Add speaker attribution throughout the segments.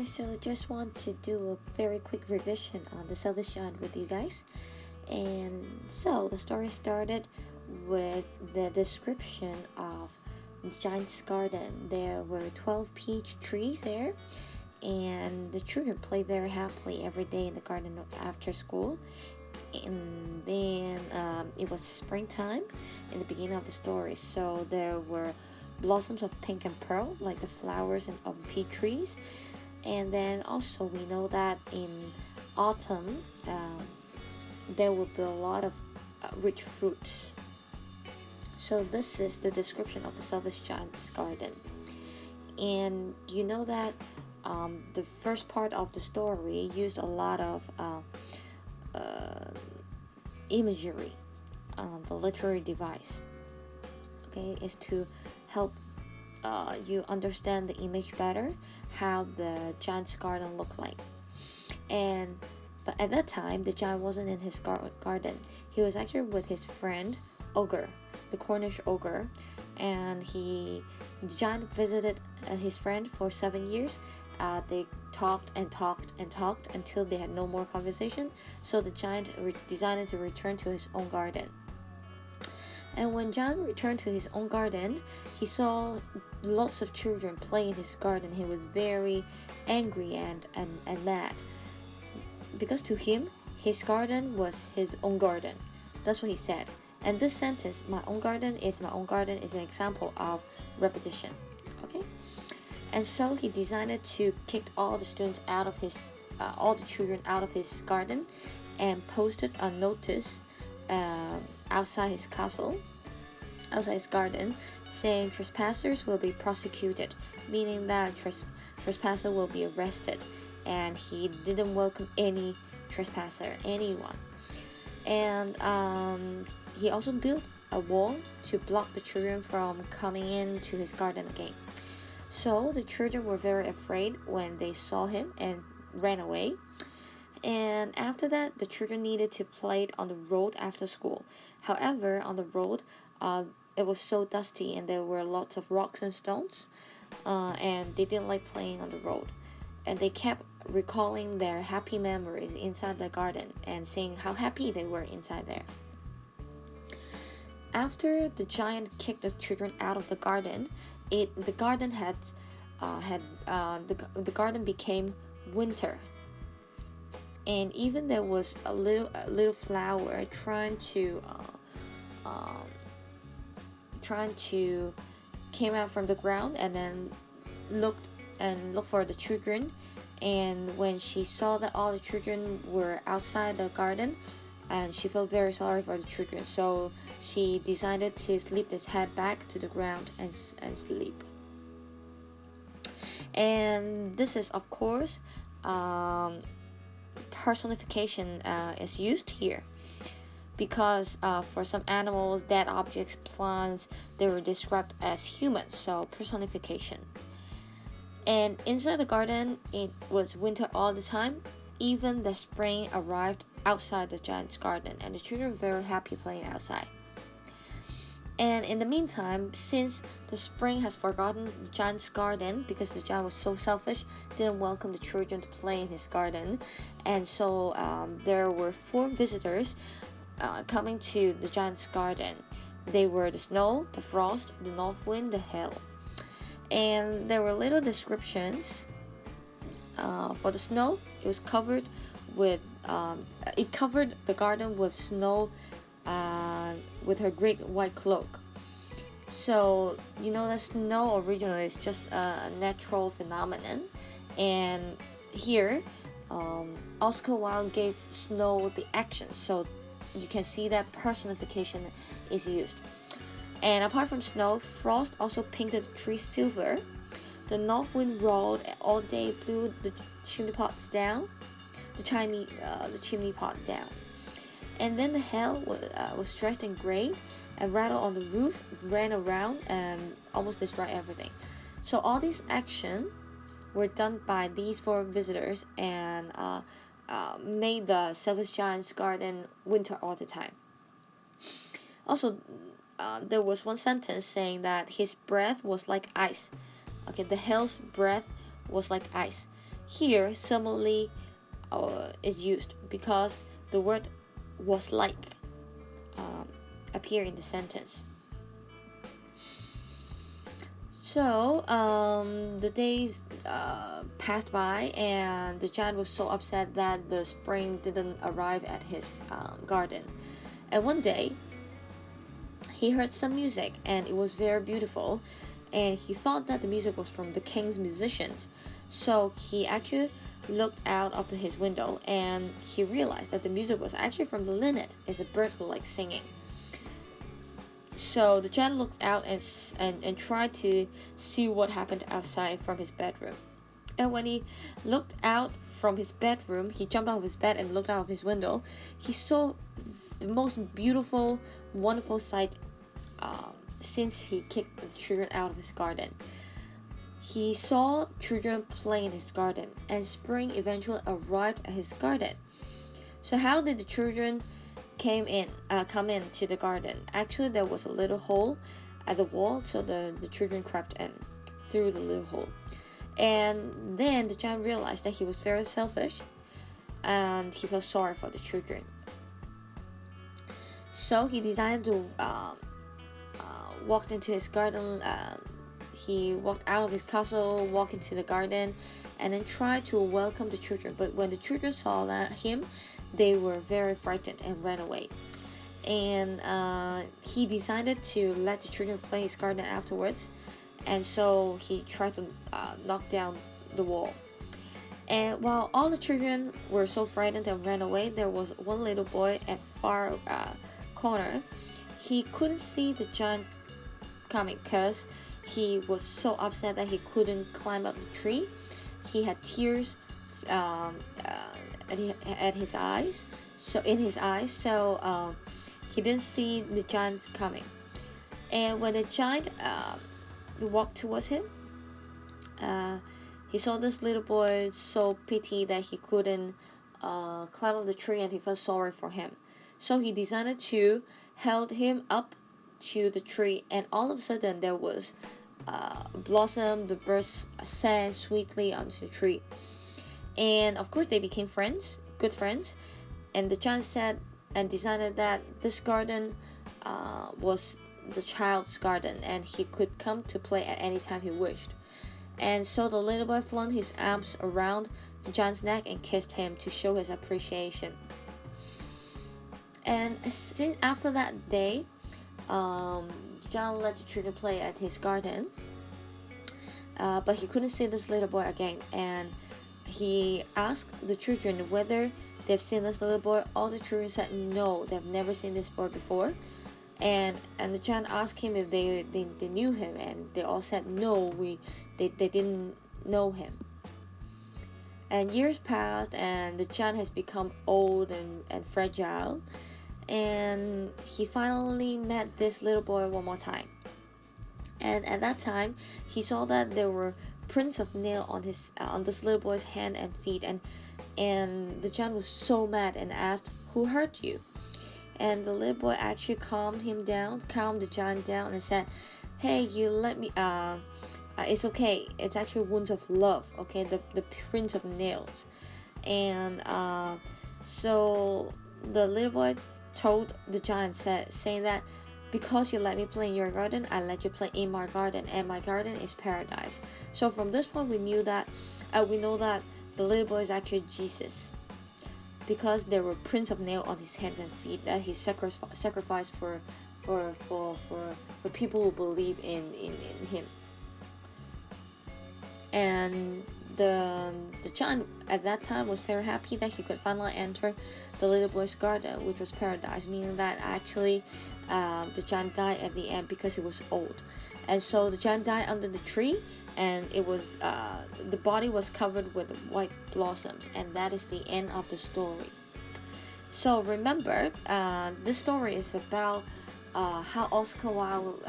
Speaker 1: guys, so just want to do a very quick revision on the Selfish Giant with you guys. And so the story started with the description of the giant's garden. There were 12 peach trees there, and the children played very happily every day in the garden after school. And then it was springtime in the beginning of the story, so there were blossoms of pink and pearl like the flowers of the peach trees. And then also we know that in autumn there will be a lot of rich fruits. So this is the description of the Selfish Giant's garden. And you know that the first part of the story used a lot of imagery, the literary device, okay, is to help you understand the image better, how the giant's garden looked like. But at that time, the giant wasn't in his garden. He was actually with his friend Ogre, the Cornish ogre, and the giant visited his friend for 7 years. They talked and talked and talked until they had no more conversation. So the giant decided to return to his own garden. And when John returned to his own garden, he saw lots of children play in his garden. He was very angry and mad, because to him, his garden was his own garden. That's what he said. And this sentence, my own garden, is an example of repetition. Okay? And so he decided to kick all the students out of all the children out of his garden, and posted a notice outside his garden, saying trespassers will be prosecuted, meaning that trespasser will be arrested. And he didn't welcome any trespasser, anyone. And he also built a wall to block the children from coming into his garden again. So the children were very afraid when they saw him and ran away. And after that, the children needed to play on the road after school. However, on the road, it was so dusty and there were lots of rocks and stones, and they didn't like playing on the road. And they kept recalling their happy memories inside the garden and saying how happy they were inside there. After the giant kicked the children out of the garden, the garden became winter. And even there was a little flower trying to came out from the ground, and then looked for the children. And when she saw that all the children were outside the garden, and she felt very sorry for the children, so she decided to slip his head back to the ground and sleep. And this is, of course, personification is used here, because for some animals, dead objects, plants, they were described as humans, so personification. And inside the garden, it was winter all the time. Even the spring arrived outside the giant's garden, and the children were very happy playing outside. And in the meantime, since the spring has forgotten the giant's garden, because the giant was so selfish, didn't welcome the children to play in his garden, and so there were 4 visitors coming to the giant's garden. They were the snow, the frost, the north wind, the hail. And there were little descriptions. For the snow, it was covered with it covered the garden with snow, with her great white cloak. So you know that snow originally is just a natural phenomenon, and here Oscar Wilde gave snow the action, so you can see that personification is used. And apart from snow, frost also painted the trees silver. The north wind roared all day, blew the chimney pots down, the chimney pot down. And then the hail was dressed in gray and rattled on the roof, ran around, and almost destroyed everything. So all these actions were done by these 4 visitors, and made the Selfish Giant's garden winter all the time. Also, there was one sentence saying that his breath was like ice. Okay, the hail's breath was like ice. Here, similarly is used because the word was like appear in the sentence. So the days passed by, and the giant was so upset that the spring didn't arrive at his garden. And one day, he heard some music, and it was very beautiful. And he thought that the music was from the king's musicians. So he actually looked out of his window, and he realized that the music was actually from the linnet. It's a bird who likes singing. So the giant looked out and tried to see what happened outside from his bedroom. And when he looked out from his bedroom, he jumped out of his bed and looked out of his window. He saw the most beautiful, wonderful sight since he kicked the children out of his garden. He saw children play in his garden, and spring eventually arrived at his garden. So how did the children come into the garden? Actually, there was a little hole at the wall, so the children crept in through the little hole. And then the giant realized that he was very selfish, and he felt sorry for the children. So he decided to walk into his garden. He walked out of his castle, walked into the garden, and then tried to welcome the children. But when the children saw him, they were very frightened and ran away. And he decided to let the children play his garden afterwards. And so he tried to knock down the wall. And while all the children were so frightened and ran away, there was one little boy at far corner. He couldn't see the giant coming because he was so upset that he couldn't climb up the tree. He had tears at his eyes, so he didn't see the giant coming. And when the giant walked towards him, he saw this little boy so pity that he couldn't climb up the tree, and he felt sorry for him. So he decided to held him up to the tree, and all of a sudden there was blossom. The birds sang sweetly onto the tree, and of course they became friends, good friends. And the giant said and decided that this garden was the child's garden, and he could come to play at any time he wished. And so the little boy flung his arms around the giant's neck and kissed him to show his appreciation. And after that day, John let the children play at his garden, but he couldn't see this little boy again. And he asked the children whether they've seen this little boy. All the children said no, they've never seen this boy before. And the giant asked him if they knew him, and they all said no, they didn't know him. And years passed, and the giant has become old and fragile. And he finally met this little boy one more time. And at that time, he saw that there were prints of nail on this little boy's hand and feet. And the giant was so mad and asked, "Who hurt you?" And the little boy actually calmed the giant down, and said, "Hey, you let me. It's okay. It's actually wounds of love. Okay, the prints of nails." And so the little boy told the giant, saying that because you let me play in your garden, I let you play in my garden, and my garden is paradise. So from this point, we know that the little boy is actually Jesus, because there were prints of nail on his hands and feet that he sacrificed for people who believe in him. And the giant at that time was very happy that he could finally enter the little boy's garden, which was paradise, meaning that actually the giant died at the end because he was old. And so the giant died under the tree, and it was the body was covered with white blossoms, and that is the end of the story. So remember, this story is about how Oscar Wilde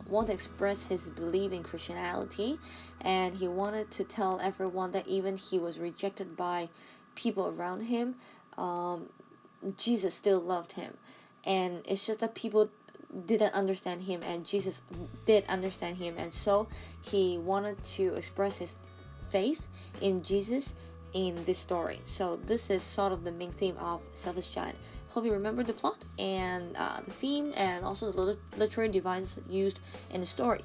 Speaker 1: wanted to express his belief in Christianity, and he wanted to tell everyone that even he was rejected by people around him, Jesus still loved him. And it's just that people didn't understand him, and Jesus did understand him, and so he wanted to express his faith in Jesus in this story. So this is sort of the main theme of Selfish Giant. Hope you remember the plot and the theme, and also the literary devices used in the story.